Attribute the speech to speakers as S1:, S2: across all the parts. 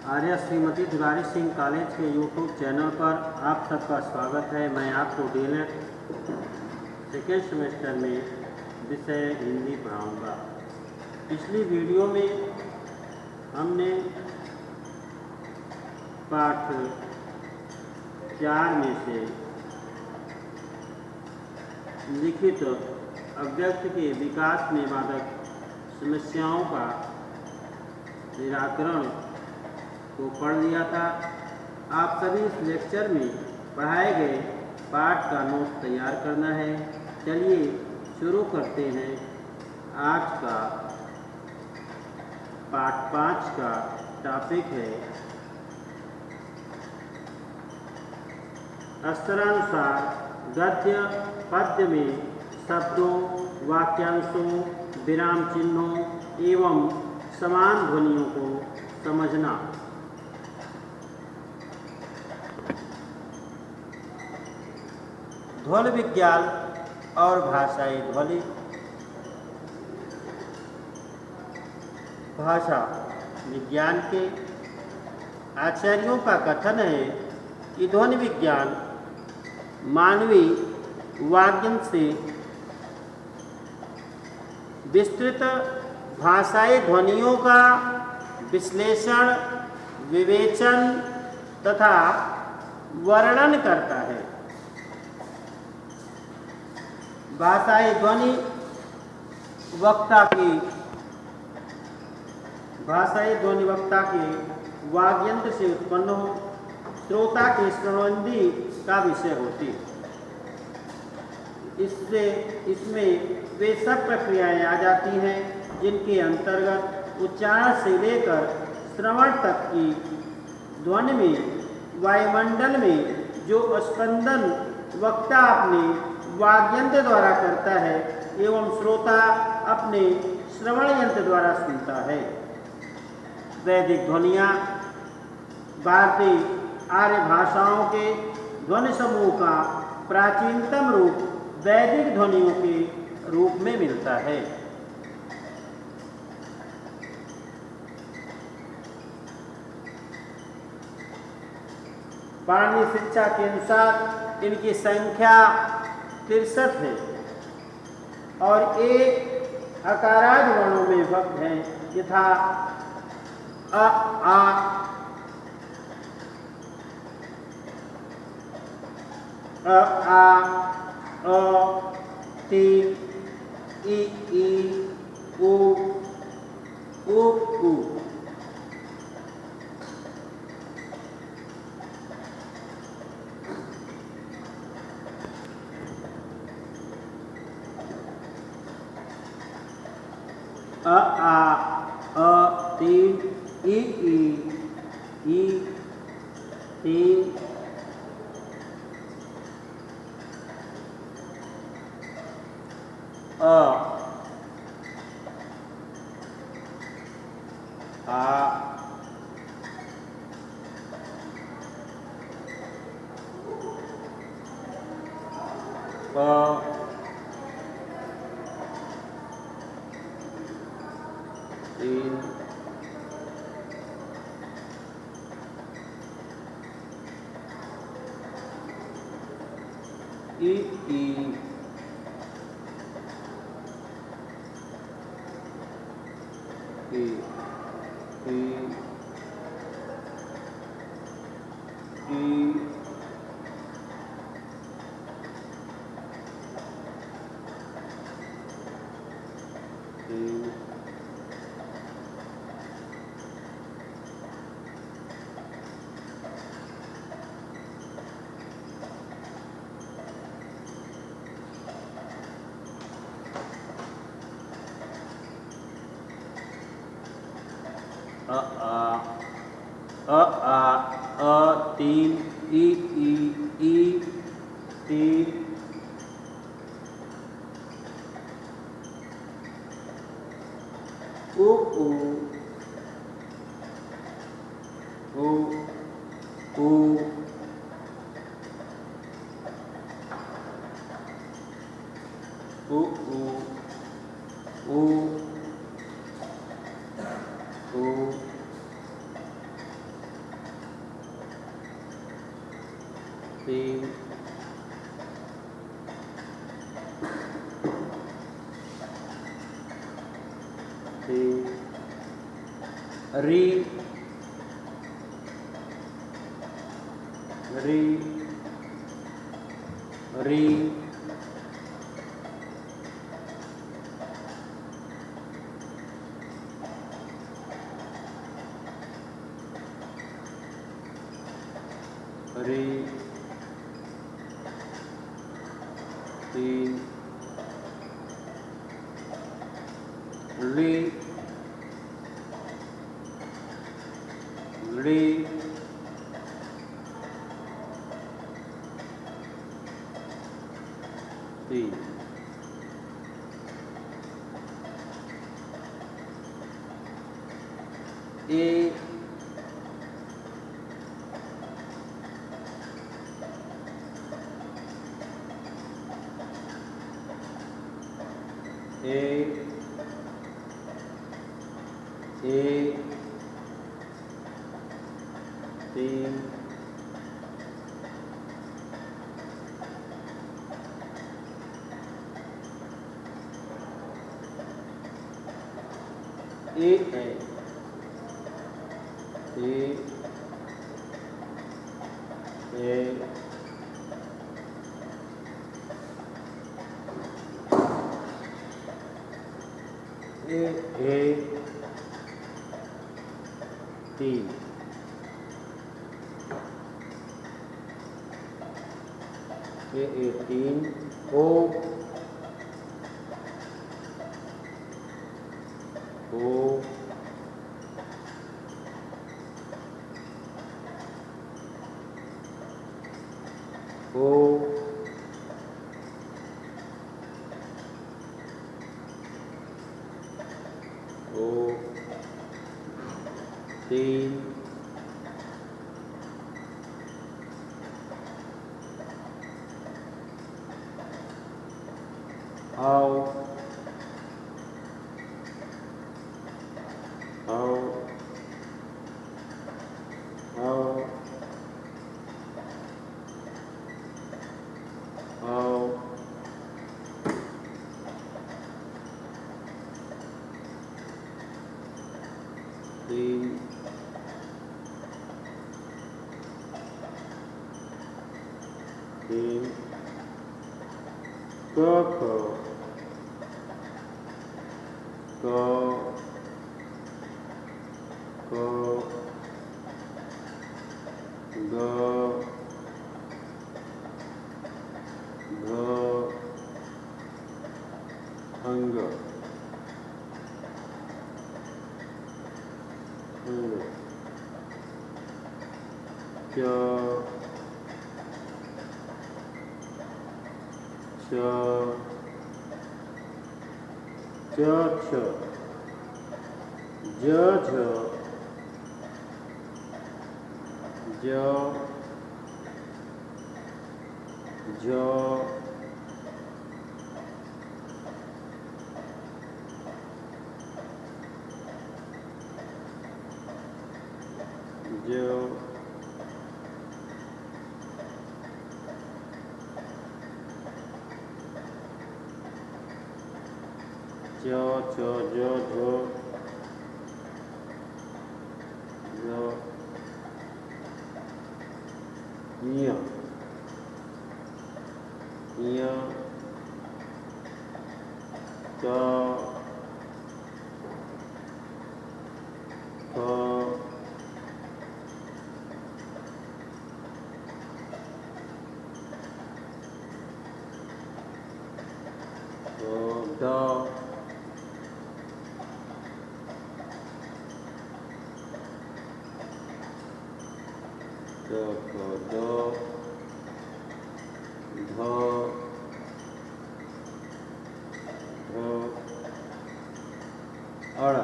S1: आर्य श्रीमती दुलारी Singh college के YouTube channel पर आप सबका स्वागत है। मैं आपको डीएलएड सेकेंड सेमेस्टर में विषय हिंदी पढ़ाऊँगा। पिछली वीडियो में हमने पाठ 4 में से लिखित अव्यक्त के विकास में बाधक समस्याओं का निराकरण को पढ़ लिया था। आप सभी इस लेक्चर में पढ़ाए गए पाठ का नोट तैयार करना है। चलिए शुरू करते हैं। आज का पाठ 5 का टॉपिक है अक्षरानुसार गद्य पद्य में शब्दों, वाक्यांशों, विराम चिन्हों एवं समान ध्वनियों को समझना। ध्वनि विज्ञान और भाषाई ध्वनि। भाषा विज्ञान के आचार्यों का कथन है कि ध्वनि विज्ञान मानवीय वाग्यंत्र से विस्तृत भाषाई ध्वनियों का विश्लेषण, विवेचन तथा वर्णन करता है। भाषाई ध्वनि वक्ता के वाग्यंत्र से उत्पन्न हो, श्रोता के श्रवणेंद्रिय का विषय होती है। इसमें वे सब प्रक्रियाएं आ जाती हैं जिनके अंतर्गत उच्चारण से लेकर श्रवण तक की ध्वनि में वायुमंडल में जो स्पंदन वक्ता अपने वाग्यंत्र द्वारा करता है एवं श्रोता अपने श्रवण यंत्र द्वारा सुनता है। वैदिक ध्वनियाँ भारतीय आर्य भाषाओं के ध्वनि समूह का प्राचीनतम रूप वैदिक ध्वनियों के रूप में मिलता है। पाणिनि शिक्षा के अनुसार इनकी संख्या 63 है और ये अकारादि वर्णों में विभक्त हैं, यथा अ, आ, ति, ई, उ, ऊ। अ, आ, ति, ई, ति, आ, तीन ई तीन उ तीन, तीन, री, री, री, री, तीन, ली, ली, तीन, ए, ए, ए, तीन, ए है, ए, ए, ए, तीन, ए, तीन, ओ, ओ, ओ, ओ, तीन, आओ, आओ, आओ, आओ, तीन, तीन, क, क, क, ग, घ, अंग, अंग, च, च, छ, ज, झ, ज, झ, ज, च, ज, झ, ज, ञ, ञ, क, ख, ड, ड, ध, ध, अड़,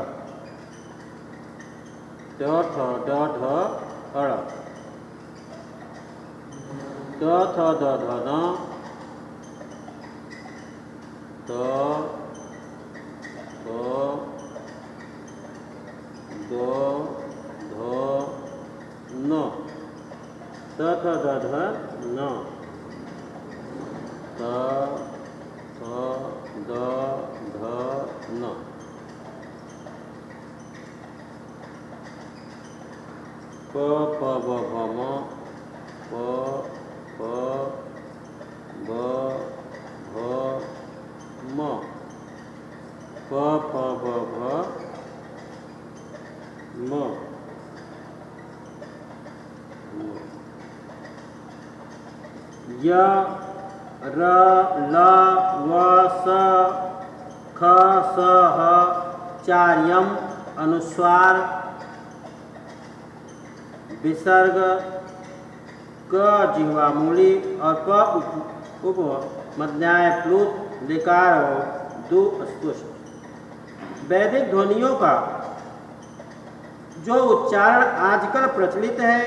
S1: ट, ठ, ड, ढ, अड़, ट, थ, द, ध, न, त, थ, द, ध, न, त थ द ध न, त थ द ध न, प प ब भ म, प प ब भ म, प प ब भ म, य र ल व स ख स ह चार यम अनुस्वार विसर्ग, क जिह्वा मूली और प उप मध्याय प्लुत लिकार और दो अस्पुष्ट। वैदिक ध्वनियों का जो उच्चारण आजकल प्रचलित है,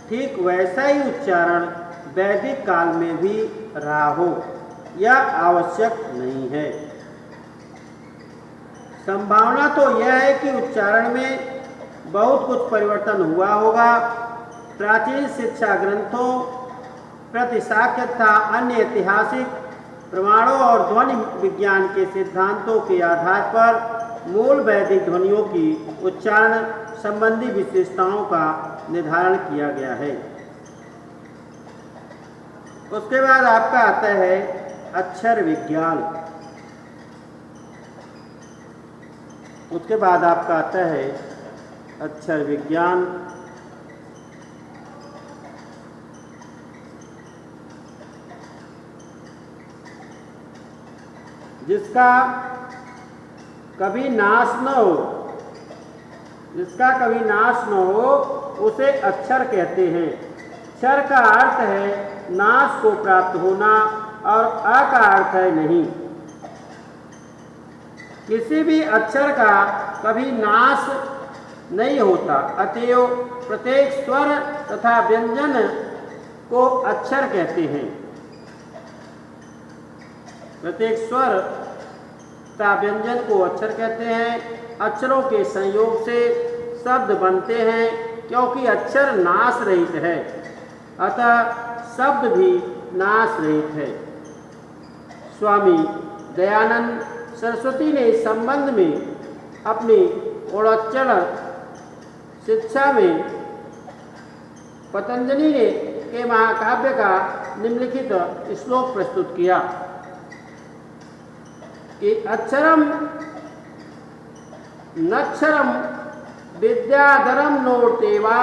S1: ठीक वैसा ही उच्चारण वैदिक काल में भी रहा हो यह आवश्यक नहीं है। संभावना तो यह है कि उच्चारण में बहुत कुछ परिवर्तन हुआ होगा। प्राचीन शिक्षा ग्रंथों, प्रतिशाख्य तथा अन्य ऐतिहासिक प्रमाणों और ध्वनि विज्ञान के सिद्धांतों के आधार पर मूल वैदिक ध्वनियों की उच्चारण संबंधी विशेषताओं का निर्धारण किया गया है। उसके बाद आपका आता है अक्षर विज्ञान। उसके बाद आपका आता है अक्षर विज्ञान। जिसका कभी नाश न हो, जिसका कभी नाश न हो उसे अक्षर कहते हैं। क्षर का अर्थ है नाश को प्राप्त होना और अ का अर्थ है नहीं। किसी भी अक्षर का कभी नाश नहीं होता, अतएव प्रत्येक स्वर तथा व्यंजन को अक्षर कहते हैं। प्रत्येक स्वर तथा व्यंजन को अक्षर कहते हैं। अक्षरों के संयोग से शब्द बनते हैं, क्योंकि अक्षर नाश रहित है, अतः शब्द भी नाश रहित है। स्वामी दयानंद सरस्वती ने इस संबंध में अपनी ओणोच्चरण शिक्षा में पतंजलि ने के महाकाव्य का निम्नलिखित श्लोक प्रस्तुत किया कि अक्षरम नक्षरम विद्याधरम नोतेवा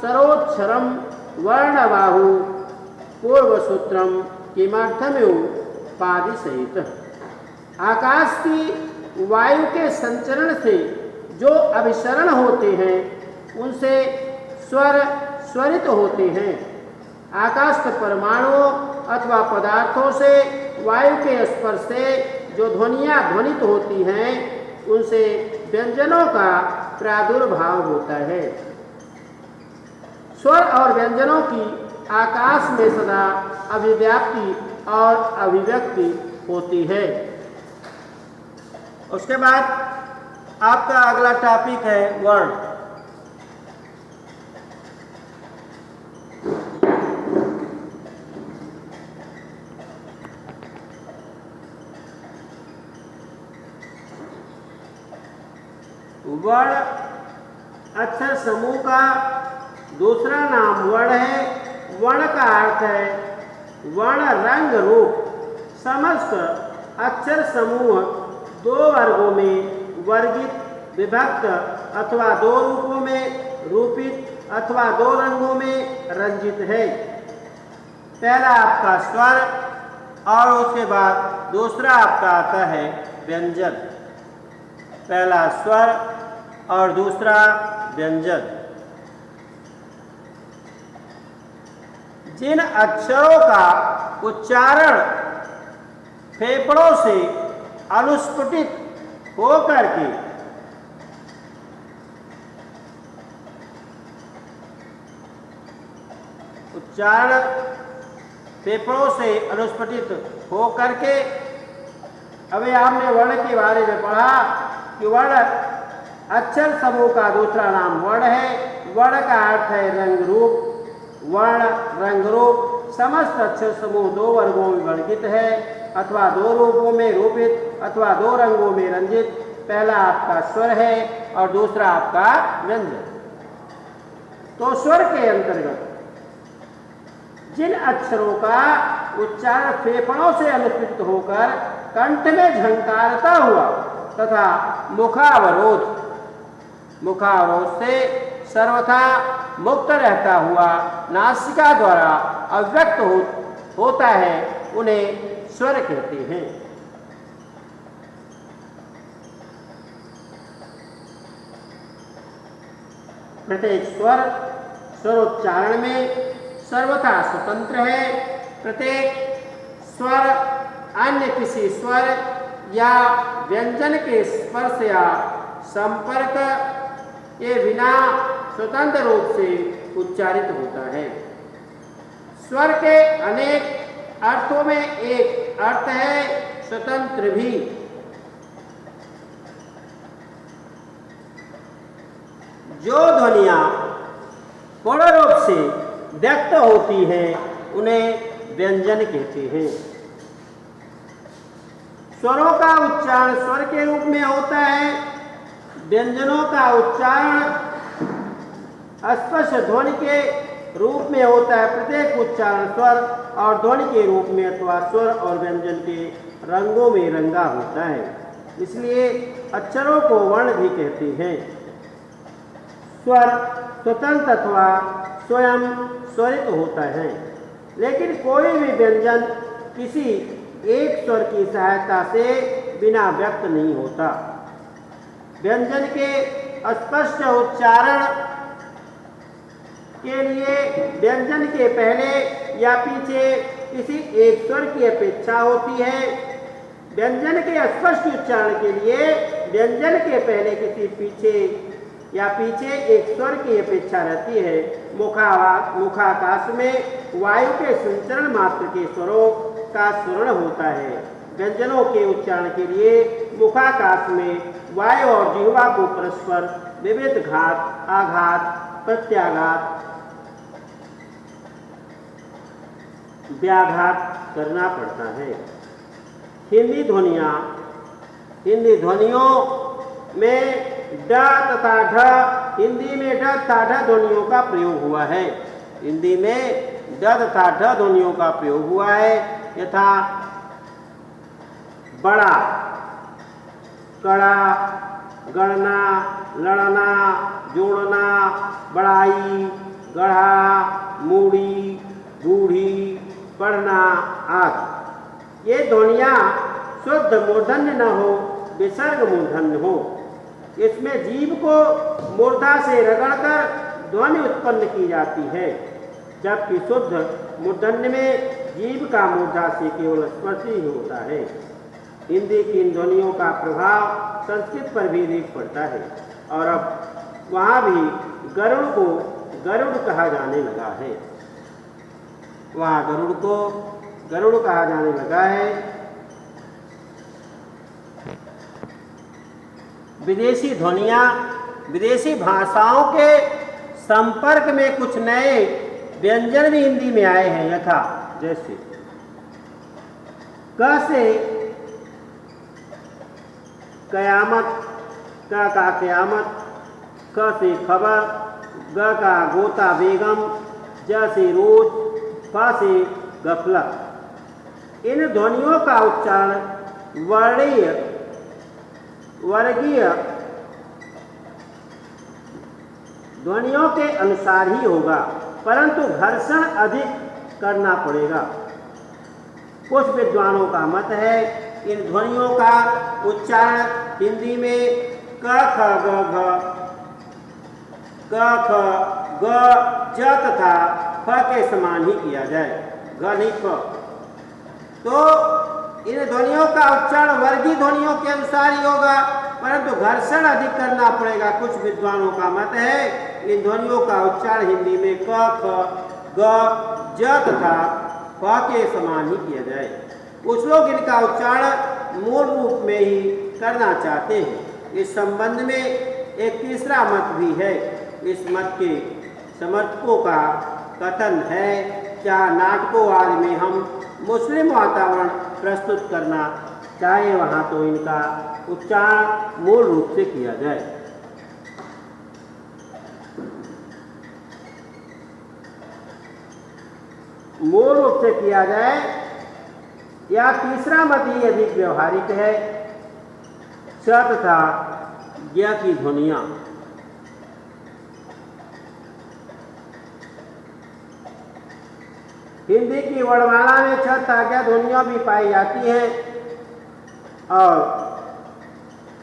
S1: सरोक्षरम वर्णबाहु पूर्वसूत्रम किमर्थमेव पादि सहित। आकाश की वायु के संचरण से जो अभिसरण होते हैं उनसे स्वर स्वरित होते हैं। आकाश के परमाणुओं अथवा पदार्थों से वायु के स्पर्श से जो ध्वनियाँ ध्वनित होती हैं उनसे व्यंजनों का प्रादुर्भाव होता है। स्वर और व्यंजनों की आकाश में सदा अभिव्याप्ति और अभिव्यक्ति होती है। उसके बाद आपका अगला टॉपिक है वर्ण। वर्ण अक्षर समूह का दूसरा नाम वर्ण है। वर्ण का अर्थ है वर्ण रंग रूप। समस्त अक्षर समूह दो वर्गों में वर्गित विभक्त अथवा दो रूपों में रूपित अथवा दो रंगों में रंजित है। पहला आपका स्वर और उसके बाद दूसरा आपका आता है व्यंजन। पहला स्वर और दूसरा व्यंजन। जिन अक्षरों का उच्चारण फेफड़ों से अनुस्फुटित होकर के उच्चारण फेफड़ों से अनुस्फुटित होकर के, अभी आपने वर्ण के बारे में पढ़ा कि वर्ण अक्षर समूह का दूसरा नाम वर्ण है। वर्ण का अर्थ है रंग रूप। वर्ण, रंग, रूप समस्त अक्षर समूह दो वर्गों में वर्गित है, अथवा दो रूपों में रूपित अथवा दो रंगों में रंजित। पहला आपका स्वर है और दूसरा आपका व्यंजन। तो स्वर के अंतर्गत जिन अक्षरों का उच्चारण फेफड़ों से अनुसृत होकर कंठ में झंकारता हुआ तथा मुखावरोध से सर्वथा मुक्त रहता हुआ नासिका द्वारा अव्यक्त होता है, उन्हें स्वर कहते हैं। प्रत्येक स्वर स्वरोच्चारण में सर्वथा स्वतंत्र है। प्रत्येक स्वर अन्य किसी स्वर या व्यंजन के स्पर्श या संपर्क के बिना स्वतंत्र रूप से उच्चारित होता है। स्वर के अनेक अर्थों में एक अर्थ है स्वतंत्र भी। जो ध्वनियां पूर्ण रूप से व्यक्त होती हैं उन्हें व्यंजन कहते हैं। स्वरों का उच्चारण स्वर के रूप में होता है। व्यंजनों का उच्चारण स्पष्ट ध्वनि के रूप में होता है। प्रत्येक उच्चारण स्वर और ध्वनि के रूप में अथवा स्वर और व्यंजन के रंगों में रंगा होता है, इसलिए अक्षरों को वर्ण भी कहते हैं। स्वर स्वतंत्र अथवा स्वयं स्वरित होता है, लेकिन कोई भी व्यंजन किसी एक स्वर की सहायता से बिना व्यक्त नहीं होता। व्यंजन के स्पष्ट उच्चारण के लिए व्यंजन के पहले या पीछे किसी एक स्वर की अपेक्षा होती है। व्यंजन के स्पष्ट उच्चारण के लिए व्यंजन के पहले किसी पीछे एक स्वर की अपेक्षा रहती है। मुखाकाश में वायु के संचरण मात्र के स्वरों का स्वरण होता है। व्यंजनों के उच्चारण के लिए मुखाकाश में वायु और जिह्वा को परस्पर विविध घात, आघात, प्रत्याघात, व्याघात करना पड़ता है। हिंदी ध्वनियों में ड तथा ढ, हिंदी में ड तथा ढ ध्वनियों का प्रयोग हुआ है। हिंदी में ड तथा ढ ध्वनियों का प्रयोग हुआ है, यथा बड़ा, कड़ा, गणना, लड़ना, जोड़ना, बड़ाई, गढ़ा, मूढ़ी, बूढ़ी, पढ़ना आदि। ये ध्वनियाँ शुद्ध मूर्धन्य न हो, विसर्ग मूर्धन्य हो। इसमें जीभ को मूर्धा से रगड़कर ध्वनि उत्पन्न की जाती है, जबकि शुद्ध मूर्धन्य में जीभ का मूर्धा से केवल स्पर्श ही होता है। हिंदी की इन ध्वनियों का प्रभाव संस्कृत पर भी देख पड़ता है और अब वहाँ भी गरुड़ को गरुड़ कहा जाने लगा है। वहाँ गरुड़ को गरुड़ कहा जाने लगा है। विदेशी ध्वनियाँ विदेशी भाषाओं के संपर्क में कुछ नए व्यंजन भी हिंदी में आए हैं, यथा जैसे क से कयामत, क का कयामत, ख से खबर, ग का गोता बेगम, ज से रोज, फ से गफलत। इन ध्वनियों का उच्चारण वर्गीय ध्वनियों के अनुसार ही होगा, परंतु घर्षण अधिक करना पड़ेगा। कुछ विद्वानों का मत है इन ध्वनियों का उच्चारण हिंदी में क ख ग घ, क ख ग ज तथा फ के समान ही किया जाए, ग नहीं फ। तो इन ध्वनियों का उच्चारण वर्गीय ध्वनियों के अनुसार ही होगा, परंतु घर्षण अधिक करना पड़ेगा। कुछ विद्वानों का मत है इन ध्वनियों का उच्चारण हिंदी में क ख ग ज तथा फ के समान ही किया जाए। कुछ लोग इनका उच्चारण मूल रूप में ही करना चाहते हैं। इस संबंध में एक तीसरा मत भी है। इस मत के समर्थकों का कथन है, क्या नाटकों आदि में हम मुस्लिम वातावरण प्रस्तुत करना चाहे वहाँ तो इनका उच्चारण मूल रूप से किया जाए। मूल रूप से किया जाए, या तीसरा मत ही अधिक व्यवहारिक है, च तथा ज्ञ की ध्वनियाँ हिंदी की वर्णमाला में छ तथा ज्ञ ध्वनियाँ भी पाई जाती हैं और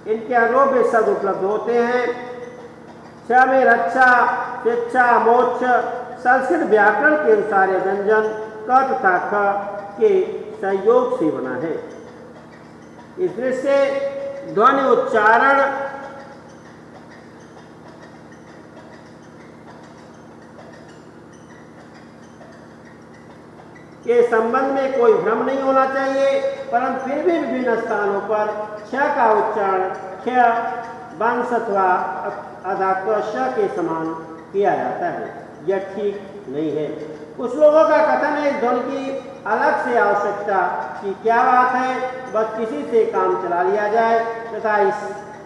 S1: इनके अलोप्य शब्द उपलब्ध होते हैं। छ में रक्षा, शिक्षा, मोक्ष संस्कृत व्याकरण के अनुसार व्यंजन क तथा ख के संयोग से बना है। इसमें से ध्वनि उच्चारण के संबंध में कोई भ्रम नहीं होना चाहिए, परंतु फिर भी विभिन्न स्थानों पर छ का उच्चारण ख, वंश अथवा अधा क श के समान किया जाता है। यह ठीक नहीं है। कुछ लोगों का कथन है इस ध्वनि की अलग से आवश्यकता की क्या बात है, बस किसी से काम चला लिया जाए, तथा इस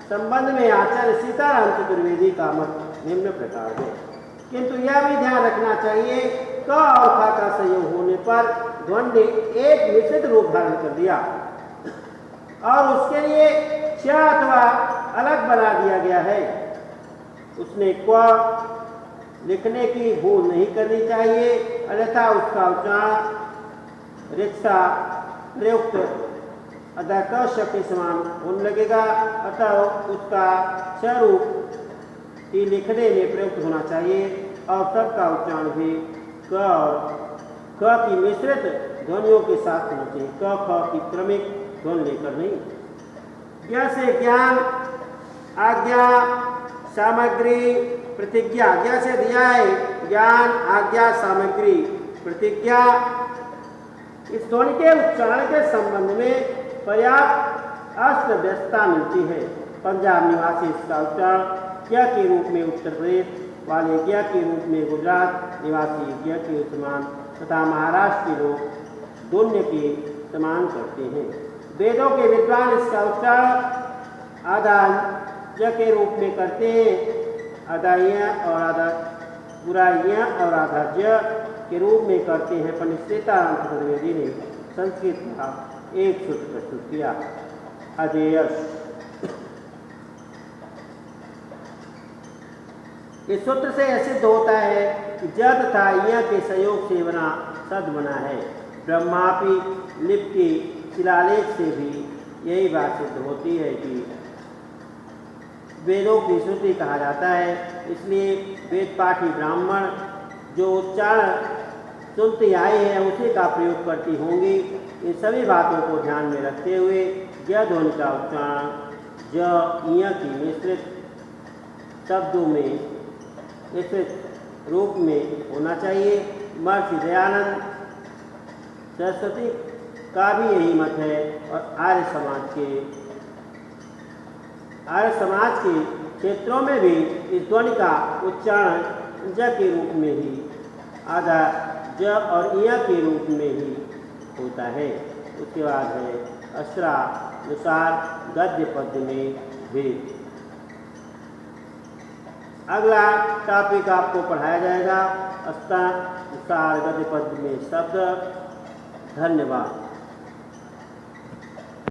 S1: संबंध में आचार्य सीताराम चतुर्वेदी का मत निम्न प्रकार है। किंतु यह भी ध्यान रखना चाहिए, क और ख का संयोग होने पर ध्वनि ने एक निश्चित रूप धारण कर दिया और उसके लिए च अथवा अलग बना दिया गया है। उसने क लिखने की भूल नहीं करनी चाहिए, अन्यथा उसका उच्चारण रिक्शा प्रयुक्त अतः क शब्द के समान होने लगेगा। अतः उसका स्वरूप ही लिखने में प्रयुक्त होना चाहिए और सबका उच्चारण भी क और ख की मिश्रित ध्वनियों के साथ होना चाहिए, क ख की क्रमिक ध्वनि लेकर नहीं। ज्ञ से ज्ञान, आज्ञा, सामग्री, प्रतिज्ञा। ज्ञ से दिया है ज्ञान, आज्ञा, सामग्री, प्रतिज्ञा। इस ध्वनि के उच्चारण के संबंध में पर्याप्त अस्त व्यस्तता मिलती है। पंजाब निवासी इसका उच्चारण ज्ञ के रूप में उत्तर प्रदेश वाले ज्ञ के रूप में गुजरात निवासी ज्ञ के समान तथा महाराष्ट्र के लोग दोन्य के समान करते हैं। वेदों के विद्वान इसका उच्चारण आधा ज के रूप में करते हैं, आधा य और आधा पूरा य और आधा ज के रूप में करते हैं। पंडित सीताराम चतुर्वेदी ने संस्कृत का एक सूत्र प्रस्तुत किया, अजेयश। इस सूत्र से यह सिद्ध होता है कि ज तथा य के संयोग से बना शब्द बना है। ब्रह्मापि लिपि के शिलालेख से भी यही बात सिद्ध होती है कि वेदों की श्रुति कहा जाता है। इसलिए वेद पाठी ब्राह्मण जो उच्चारण सुनते आए हैं उसी का प्रयोग करती होंगी। इन सभी बातों को ध्यान में रखते हुए ज ध्वनि का उच्चारण ज य की मिश्रित शब्दों में मिश्रित रूप में होना चाहिए। महर्षि दयानंद सरस्वती का भी यही मत है और आर्य समाज के क्षेत्रों में भी इस ध्वनि का उच्चारण ज के रूप में ही, आधा ज और य के रूप में ही होता है। उसके बाद है अक्षरानुसार गद्य पद्य में भेद। अगला टॉपिक आपको पढ़ाया जाएगा अष्टानुसार गद्य पद्य में शब्द। धन्यवाद।